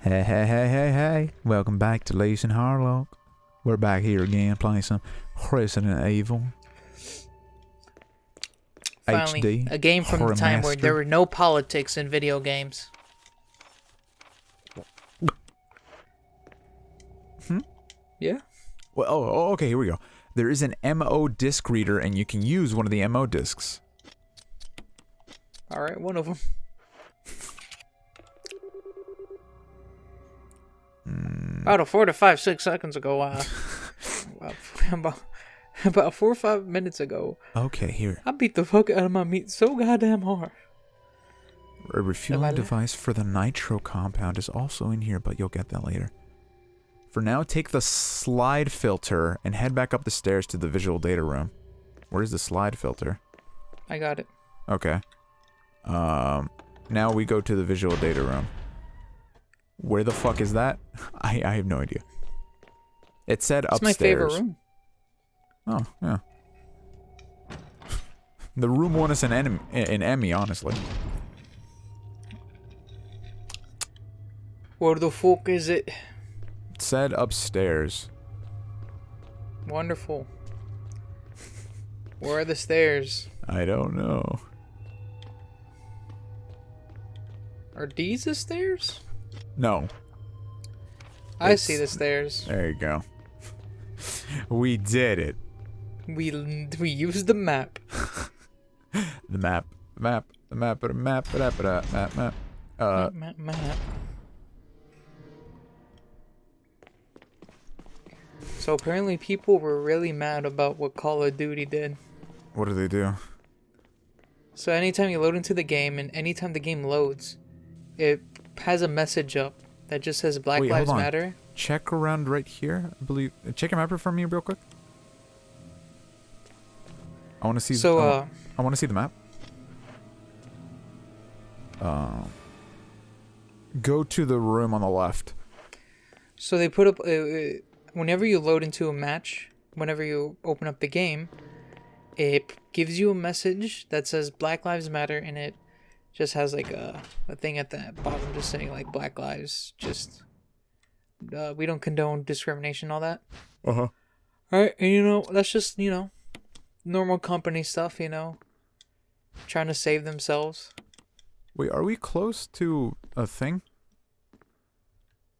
Hey. Welcome back to Loos Harlock. We're back here again playing some Resident Evil. Finally, HD. a game from the time where there were no politics in video games. Yeah? Well, okay, here we go. There is an MO disc reader, and you can use one of the MO discs. Alright, one of them. About 4 to 5, 6 seconds ago, about 4 or 5 minutes ago. Okay, here. I beat the fuck out of my meat so goddamn hard. A refueling device for the nitro compound is also in here, but you'll get that later. For now, take the slide filter and head back up the stairs to the visual data room. Where's the slide filter? I got it. Okay. Now we go to the visual data room. Where the fuck is that? I have no idea. It said upstairs. It's my favorite room. Oh, yeah. The room won us an Emmy, honestly. Where the fuck is it? It said upstairs. Wonderful. Where are the stairs? I don't know. Are these the stairs? No. I see the stairs. There you go. We did it. We used the map. The map. So apparently people were really mad about what Call of Duty did. What do they do? So anytime you load into the game and anytime the game loads, it has a message up that just says Black Lives Matter. Check around right here. I believe. Check your map for me real quick. I want to see. So I want to see the map. Go to the room on the left. So they put up whenever you load into a match, whenever you open up the game, it gives you a message that says Black Lives Matter, and it just has like a thing at the bottom just saying like Black Lives, just we don't condone discrimination, all that. Uh-huh. Alright, and that's just, normal company stuff, trying to save themselves. Wait, are we close to a thing?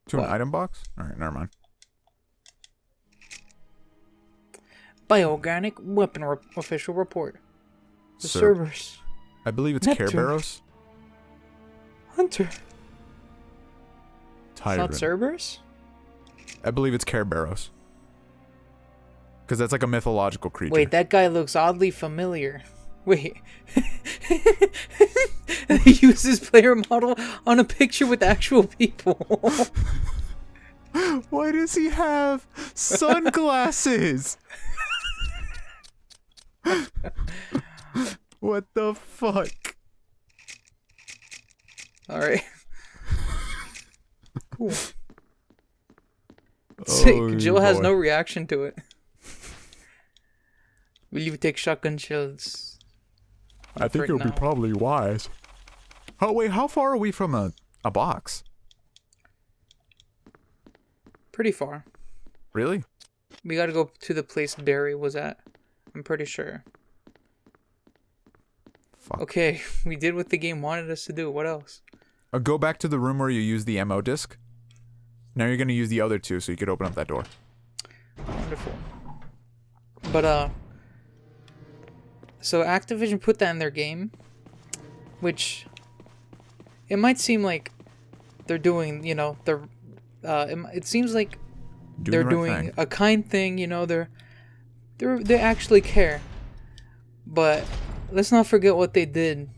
To What? an item box? Alright, never mind. Bioorganic weapon official report. The servers. I believe it's Neptune. Care Barrows. Hunter. It's Tyrant. not Cerberus? I believe it's Care Barrows. Because that's like a mythological creature. Wait, that guy looks oddly familiar. Wait. They use this player model on a picture with actual people. Why does he have sunglasses? What the fuck? Alright. Cool. Sick. Oh, Jill has boy. no reaction to it. Will you take shotgun shells? I think it would be probably wise. Oh, wait, how far are we from a box? Pretty far. Really? We gotta go to the place Barry was at. I'm pretty sure. Fuck. Okay, we did what the game wanted us to do. What else? Go back to the room where you use the MO disc. Now you're going to use the other two so you could open up that door. Wonderful. But, so Activision put that in their game, which it might seem like they're doing, it seems like they're doing a kind thing, they actually care. But let's not forget what they did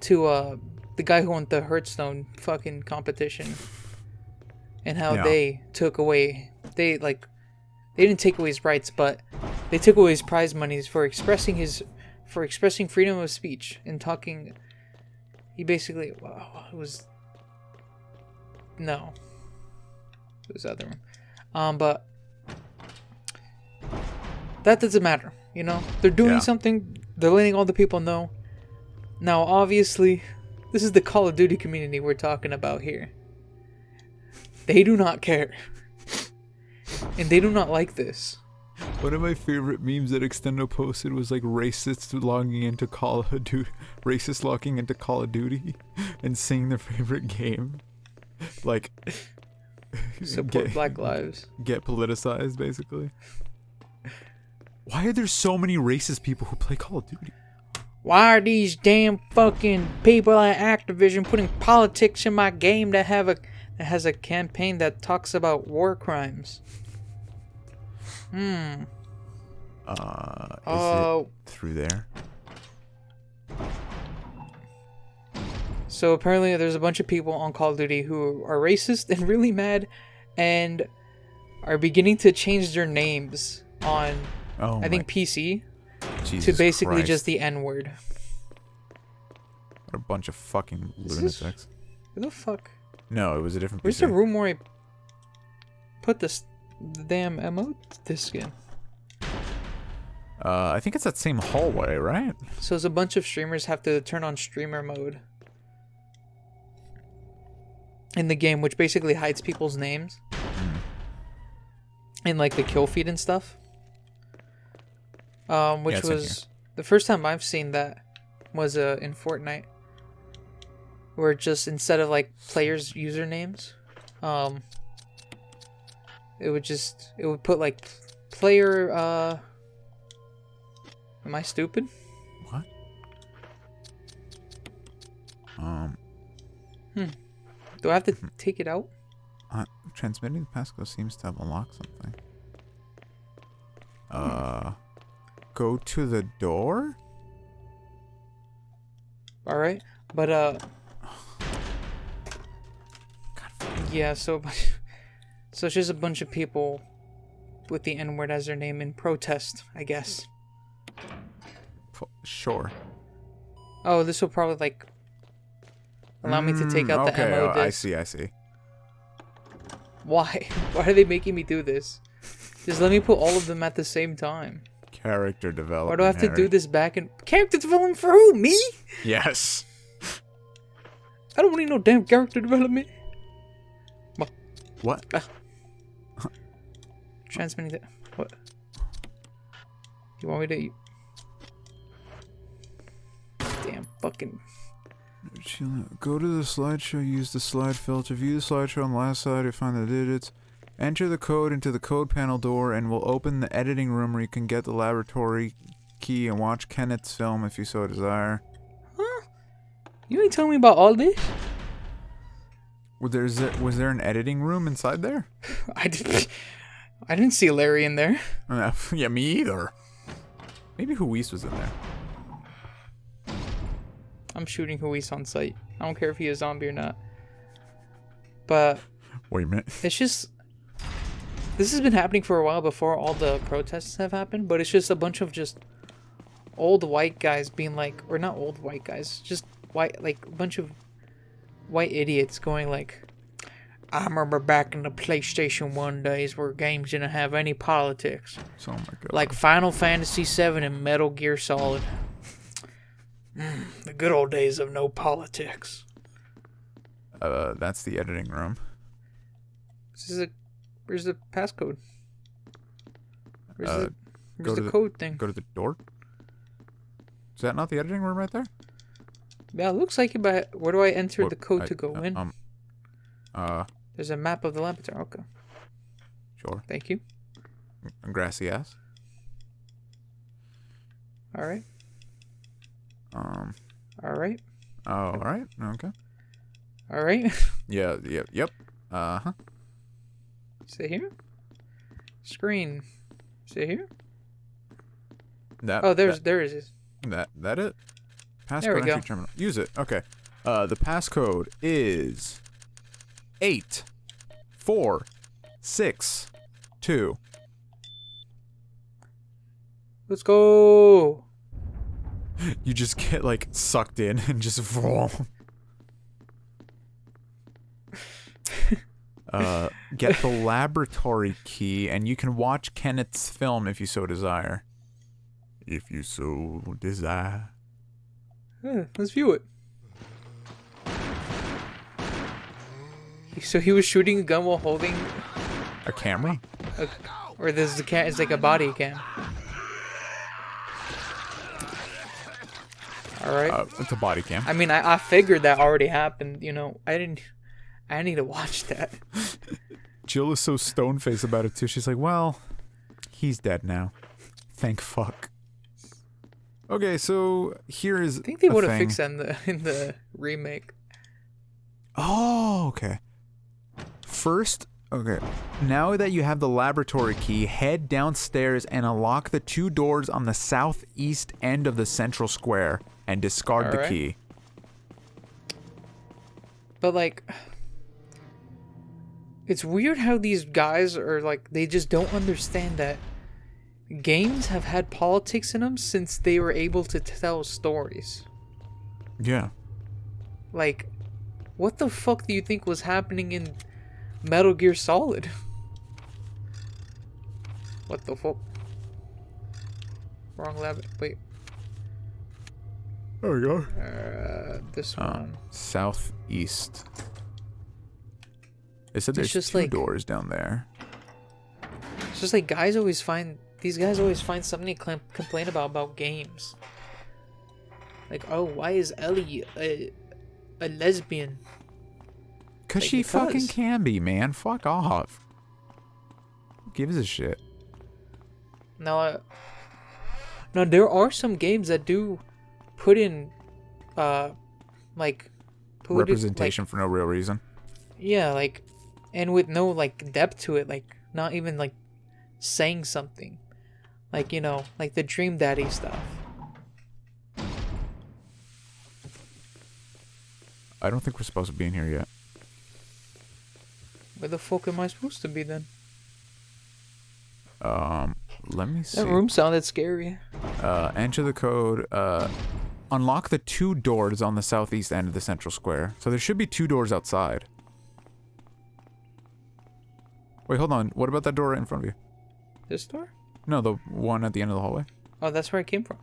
to the guy who won the Hearthstone fucking competition, and how they took away they didn't take away his rights, but they took away his prize monies for expressing freedom of speech and talking. He basically it was the other one, but that doesn't matter. They're doing something. They're letting all the people know. Now, obviously, this is the Call of Duty community we're talking about here. They do not care. And they do not like this. One of my favorite memes that Extendo posted was like racists logging into Call of Duty and saying their favorite game. Like support Black Lives. Get politicized, basically. Why are there so many racist people who play Call of Duty? Why are these damn fucking people at Activision putting politics in my game that has a campaign that talks about war crimes? Is it through there? So apparently there's a bunch of people on Call of Duty who are racist and really mad and are beginning to change their names on, I think, PC Jesus to basically Christ. just the N-word. What a bunch of fucking lunatics. Who the fuck? No, it was a different Where's PC. the room where I put the damn ammo disc in? I think it's that same hallway, right? So there's a bunch of streamers have to turn on streamer mode in the game, which basically hides people's names and like the kill feed and stuff. Which was the first time I've seen that was in Fortnite, where just instead of like players' usernames, it would put like player. Am I stupid? What? Do I have to take it out? Transmitting the passcode seems to have unlocked something. Go to the door? Alright, but yeah, so it's just a bunch of people with the N-word as their name in protest, I guess. Sure. Oh, this will probably like allow me to take out the ammo disc. I see. Why? Why are they making me do this? Just let me put all of them at the same time. Character development. Why do I have to do this back and character development for who? Me? Yes. I don't need no damn character development. What? Transmitting that. What? You want me to eat? Damn fucking. Go to the slideshow, use the slide filter, view the slideshow on the last slide to find the digits. Enter the code into the code panel door and we'll open the editing room where you can get the laboratory key and watch Kenneth's film if you so desire. Huh? You ain't telling me about all this? Was there an editing room inside there? I didn't see Larry in there. Yeah, me either. Maybe Huis was in there. I'm shooting Huis on sight. I don't care if he is zombie or not. But wait a minute. It's just this has been happening for a while before all the protests have happened, but it's just a bunch of just old white guys being like, or not old white guys, just white, like a bunch of white idiots going like, I remember back in the PlayStation 1 days where games didn't have any politics. Oh my god. Like Final Fantasy 7 and Metal Gear Solid. The good old days of no politics. That's the editing room. Where's the passcode? Where's the code thing? Go to the door. Is that not the editing room right there? Yeah, it looks like it, but where do I enter the code to go in? There's a map of the laboratory. Okay. Sure. Thank you. Grassy ass. All right. All right. Oh, all right. Okay. All right. Yep. Uh-huh. Stay here. Screen. Stay here. That. Oh, there it is. That it? Passcode There we go. entry terminal. Use it. Okay. The passcode is 8-4-6-2. Let's go. You just get like sucked in and just vroom. Get the laboratory key and you can watch Kenneth's film if you so desire. If you so desire. Yeah, let's view it. So he was shooting a gun while holding a camera? Or this is it's like a body cam. Alright. It's a body cam. I mean, I figured that already happened, you know. I need to watch that. Jill is so stone-faced about it, too. She's like, well, he's dead now. Thank fuck. Okay, so here is I think they would have fixed that in the remake. Oh, okay. First, okay. Now that you have the laboratory key, head downstairs and unlock the 2 doors on the southeast end of the central square and discard the key. But like, it's weird how these guys are like, they just don't understand that games have had politics in them since they were able to tell stories. Yeah. Like, what the fuck do you think was happening in Metal Gear Solid? What the fuck? Wrong level. Wait. There we go. This one. Southeast. They said there's just 2 like, doors down there. It's just like these guys always find something to complain about games. Like, oh, why is Ellie a lesbian? Cause she fucking can be, man. Fuck off. Who gives a shit? Now, there are some games that do put in, like, representation for no real reason. Yeah, like, and with no like depth to it, like not even like saying something, like, you know, like the Dream Daddy stuff. I don't think we're supposed to be in here yet. Where the fuck am I supposed to be then? Let me see. That room sounded scary. Enter the code. Unlock the 2 doors on the southeast end of the central square. So there should be 2 doors outside. Wait, hold on. What about that door right in front of you? This door? No, the one at the end of the hallway. Oh, that's where I came from.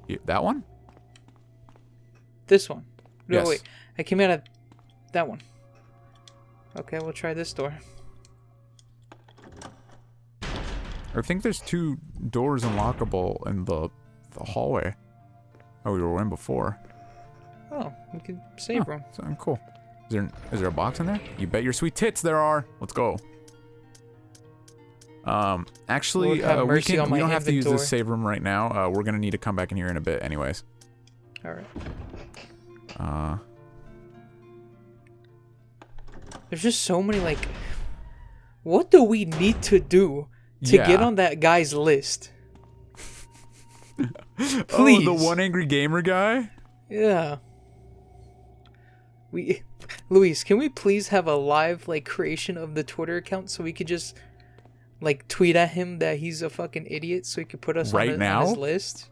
Yeah, that one? This one. No, yes. Wait. I came out of that one. Okay, we'll try this door. I think there's 2 doors unlockable in the hallway. Oh, we were in before. Oh, we can save room. So, cool. Is there a box in there? You bet your sweet tits there are. Let's go. Actually, we don't have to use this save room right now. We're gonna need to come back in here in a bit, anyways. All right. There's just so many like. What do we need to do to get on that guy's list? Please. Oh, the one angry gamer guy? Yeah. Luis, can we please have a live like creation of the Twitter account so we could just like tweet at him that he's a fucking idiot so he could put us on his list?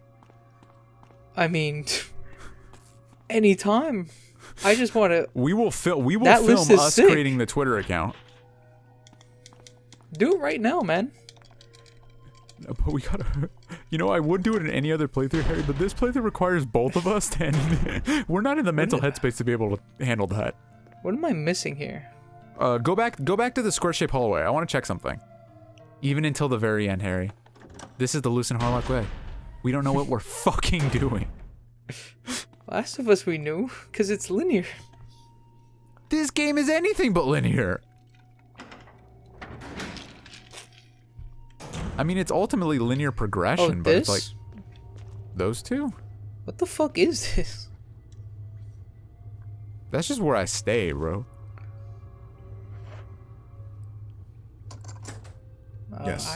I mean, anytime. I just want to. We will film us creating the Twitter account. Do it right now, man. No, but we gotta. You know, I would do it in any other playthrough, Harry, but this playthrough requires both of us, and we're not in the mental headspace to be able to handle that. What am I missing here? Go back to the square-shaped hallway. I want to check something. Even until the very end, Harry. This is the Loos Harlock way. We don't know what we're fucking doing. Last of Us we knew, because it's linear. This game is anything but linear. I mean, it's ultimately linear progression, but it's like those 2. What the fuck is this? That's just where I stay, bro. Yes.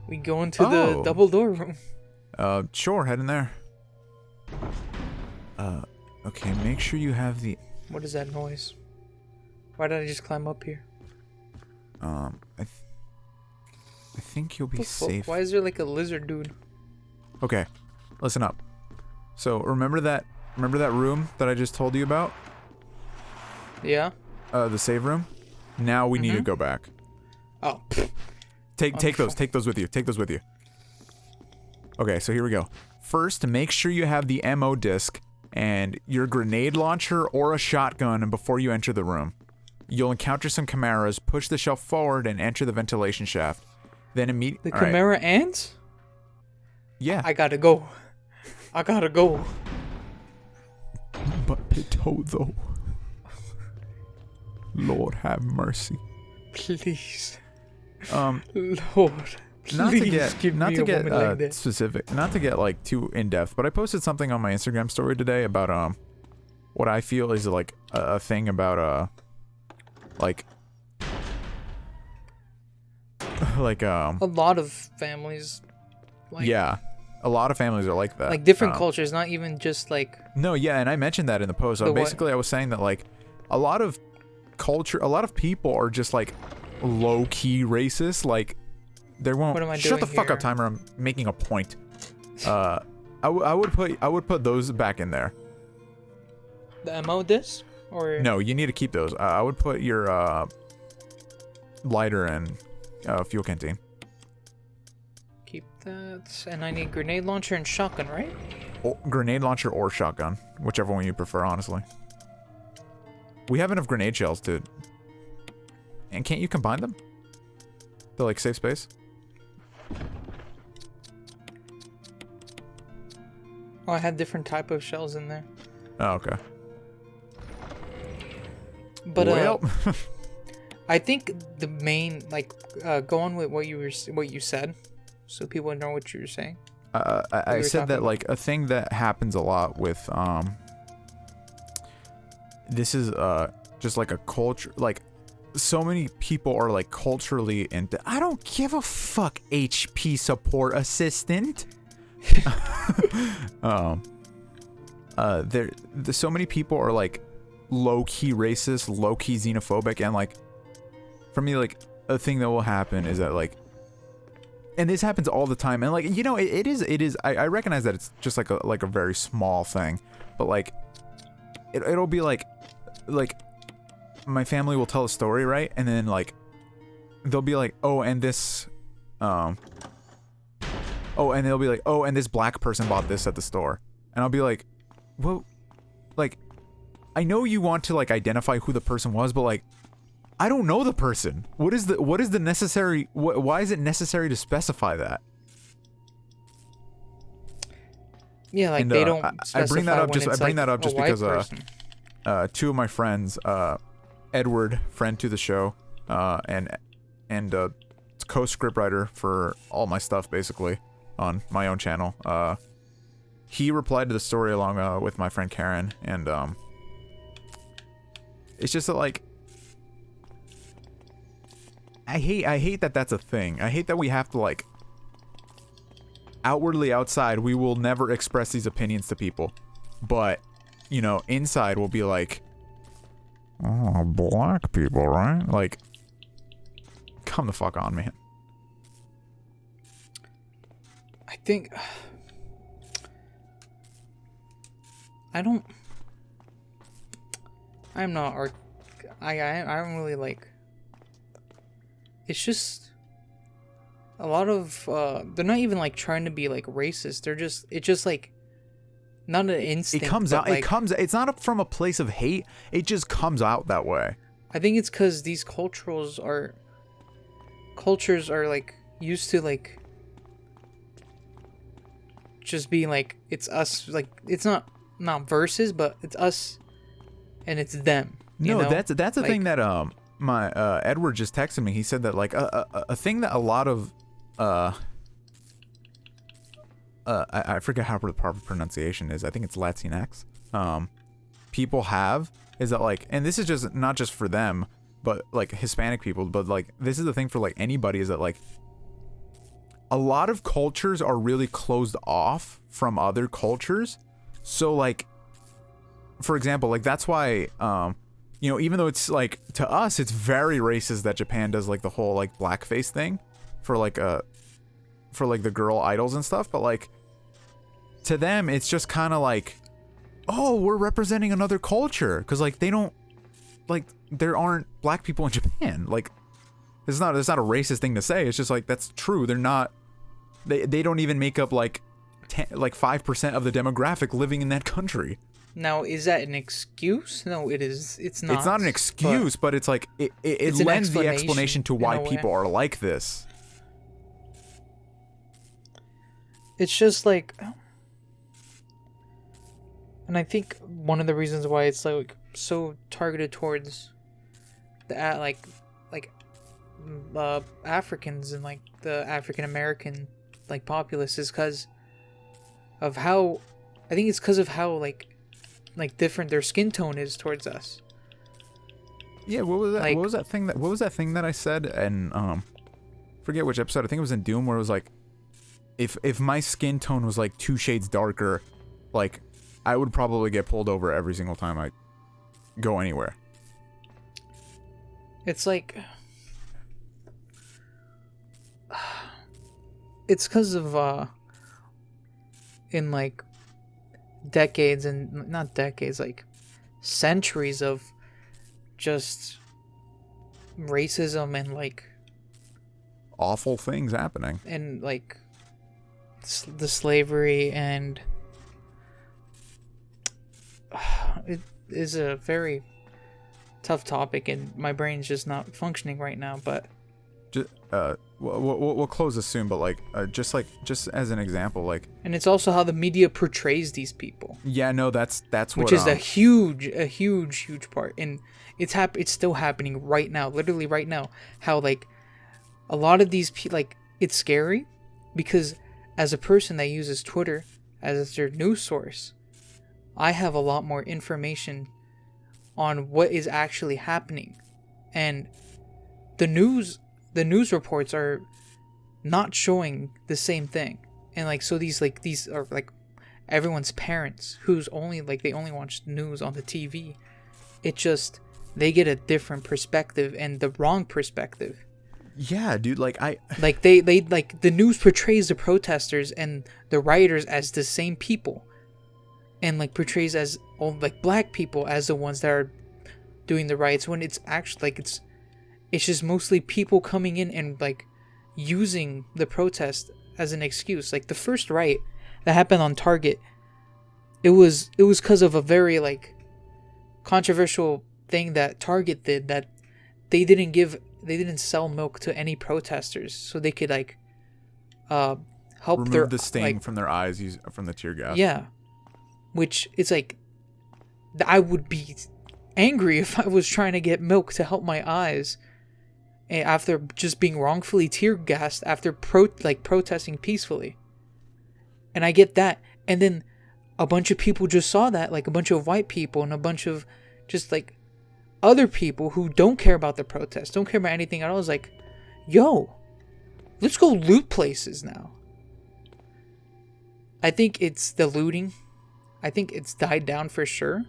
We go into the double door room. Sure, head in there. Okay, make sure you have the. What is that noise? Why did I just climb up here? I think you'll be safe. Why is there like a lizard dude? Okay, listen up. So remember that room that I just told you about? Yeah. The save room. Now we need to go back. Oh. Take those with you. Take those with you. Okay, so here we go. First, make sure you have the MO disc and your grenade launcher or a shotgun before you enter the room. You'll encounter some chimeras, push the shelf forward, and enter the ventilation shaft. Then immediately... The chimera ants? Yeah. I gotta go. But Pito, though. Lord have mercy. Please. Lord, please not to get like specific, not to get like too in depth, but I posted something on my Instagram story today about what I feel is like a thing about like a lot of families. Like, yeah, a lot of families are like that. Like different cultures, not even just like. No, yeah, and I mentioned that in the post. So basically, I was saying that like a lot of people are just like low key racist. Like they won't. What am I shut doing the fuck here? up, timer. I'm making a point. I would put those back in there. The ammo disc? Or no, you need to keep those. I would put your lighter and fuel canteen. Keep that. And I need grenade launcher and shotgun, right? Grenade launcher or shotgun, whichever one you prefer, honestly. We have enough grenade shells to. And can't you combine them? To like save space? Oh, I had different type of shells in there. Oh, okay. But well. I think the main go on with what you said, so people know what you're saying. I said that like a thing that happens a lot with this is just like a culture, like so many people are like culturally into. I don't give a fuck, HP support assistant. There's so many people are like low-key racist, low-key xenophobic, and like for me, like a thing that will happen is that like, and this happens all the time, and like, you know, it is I recognize that it's just like a very small thing, but like it'll be like my family will tell a story, right? And then like they'll be like, oh, and this and they'll be like, oh, and this black person bought this at the store. And I'll be like, well, like, I know you want to like identify who the person was, but like, I don't know the person. What is the necessary, why is it necessary to specify that? Yeah, like, and, they don't specify. I bring that up just because two of my friends, Edward, friend to the show, and co-scriptwriter for all my stuff basically on my own channel, he replied to the story along with my friend Karen, and it's just that like I hate that that's a thing. I hate that we have to like outwardly outside we will never express these opinions to people, but you know, inside we'll be like, oh, black people, right? Like, come the fuck on, man. I think I don't really like, it's just a lot of they're not even like trying to be like racist, it's just like not an instinct. It comes out, like, it's not from a place of hate, it just comes out that way. I think it's because these cultures are like used to like just being like, it's us, like it's not versus, but it's us and it's them. No, know? that's a like, thing that my Edward just texted me. He said that like a thing that a lot of I forget how the proper pronunciation is. I think it's Latinx. People have is that like, and this is just not just for them, but like Hispanic people, but like this is the thing for like anybody, is that like a lot of cultures are really closed off from other cultures. So like, for example, like that's why you know, even though it's like to us it's very racist that Japan does like the whole like blackface thing for like the girl idols and stuff, but like to them it's just kind of like, oh, we're representing another culture, because like they don't, like there aren't black people in Japan. Like it's not a racist thing to say, it's just like that's true. They're not, they don't even make up like 5% of the demographic living in that country. Now, is that an excuse? No, it is. It's not. It's not an excuse, but it's like it lends the explanation to why people are like this. It's just like, and I think one of the reasons why it's like so targeted towards the Africans and like the African American like populace is because of how, I think it's because of how like different their skin tone is towards us. Yeah, what was that? Like, what was that thing that I said? And forget which episode. I think it was in Doom where it was like, if my skin tone was like 2 shades darker, like I would probably get pulled over every single time I go anywhere. It's like, it's because of in like decades and not decades, like centuries of just racism and like awful things happening, and like the slavery, and it is a very tough topic and my brain's just not functioning right now, but just we'll close this soon, but like just as an example, like, and it's also how the media portrays these people. Yeah, no, that's what, which is a huge part, and it's still happening right now, literally right now. How like a lot of these people, like, it's scary because as a person that uses Twitter as their news source, I have a lot more information on what is actually happening, and the news reports are not showing the same thing. And like, so these are like everyone's parents who's only like, they only watch news on the TV. It just, they get a different perspective and the wrong perspective. Yeah, dude, like they like, the news portrays the protesters and the rioters as the same people, and like portrays as like black people as the ones that are doing the riots, when it's actually like it's just mostly people coming in and like using the protest as an excuse. Like the first riot that happened on Target, it was because of a very like controversial thing that Target did, that they didn't sell milk to any protesters so they could like help remove the stain from their eyes from the tear gas. Yeah, which it's like, I would be angry if I was trying to get milk to help my eyes after just being wrongfully tear gassed after protesting peacefully. And I get that. And then a bunch of people just saw that, like a bunch of white people and a bunch of just like other people who don't care about the protest, don't care about anything at all. I was like, yo, let's go loot places now. I think it's the looting. I think it's died down for sure.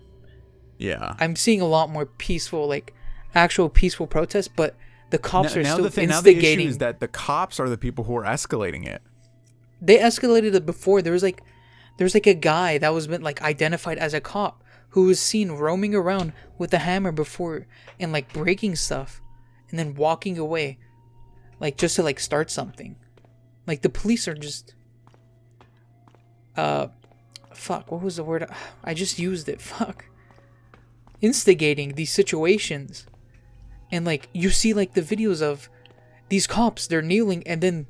Yeah. I'm seeing a lot more peaceful, like actual peaceful protests, but the cops are still instigating. Now the issue is that the cops are the people who are escalating it. They escalated it before. There's like a guy that was been like identified as a cop who was seen roaming around with a hammer before and like breaking stuff and then walking away, like just to like start something. Like the police are just fuck, what was the word? I just used it. Fuck. Instigating these situations. And like you see like the videos of these cops, they're kneeling, and then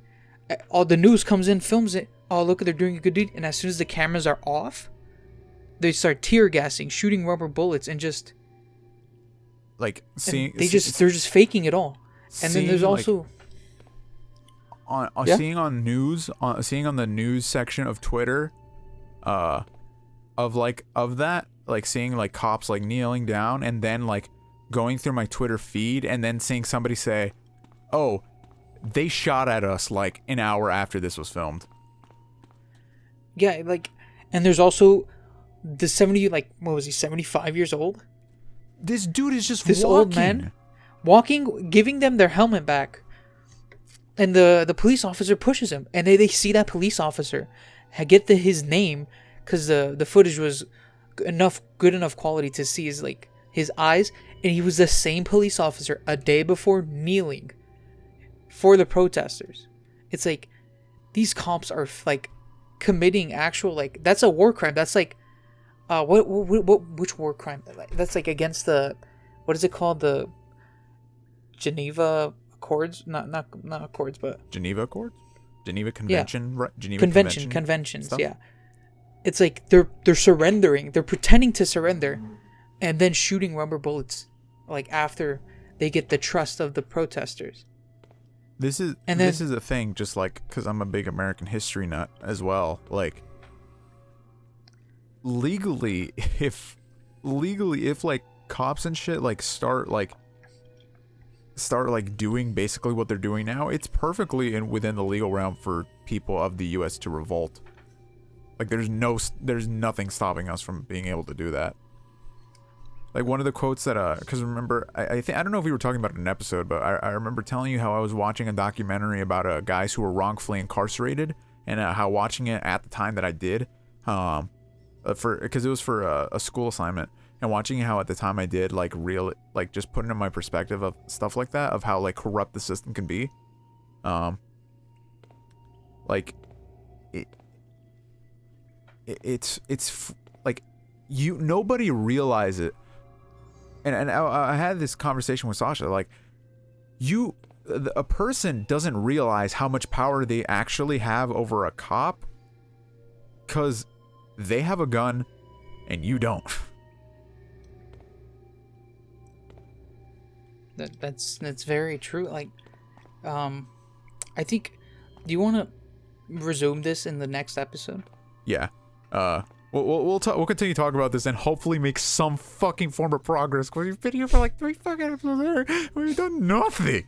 all the news comes in, films it. Oh, look, they're doing a good deed. And as soon as the cameras are off, they start tear gassing, shooting rubber bullets, and just like seeing they're just faking it all. And then there's also like, seeing on the news section of Twitter, of that, like seeing like cops like kneeling down, and then like going through my Twitter feed and then seeing somebody say, oh, they shot at us like an hour after this was filmed. Yeah, like, and there's also the 75 years old? This dude is just this walking. Old man walking, giving them their helmet back. And the police officer pushes him, and they see that police officer get his name, because the footage was good enough quality to see his eyes, and he was the same police officer a day before kneeling for the protesters. It's like these cops are like committing actual, like, that's a war crime. That's like which war crime? That's like against the, what is it called? The Geneva Accords? Not Accords, but Geneva Accords? Geneva Convention? Yeah. Right? Geneva Conventions, stuff? yeah. It's like they're surrendering. They're pretending to surrender and then shooting rubber bullets like after they get the trust of the protesters. This is a thing, just like, because I'm a big American history nut as well. Like, legally, if like cops and shit like start doing basically what they're doing now, it's perfectly within the legal realm for people of the U.S. to revolt. Like, there's nothing stopping us from being able to do that. Like, one of the quotes that, because remember, I don't know if we were talking about it in an episode, but I remember telling you how I was watching a documentary about guys who were wrongfully incarcerated, and how watching it at the time that I did, because it was for a school assignment, and watching how at the time I did, like, just putting in my perspective of stuff like that, of how, like, corrupt the system can be, like, it's like, nobody realizes it. And I had this conversation with Sasha, like, a person doesn't realize how much power they actually have over a cop because they have a gun and you don't. That's very true. Like, I think, do you want to resume this in the next episode? Yeah. We'll continue to talk about this and hopefully make some fucking form of progress. Because we've been here for like 3 fucking episodes. We've done nothing.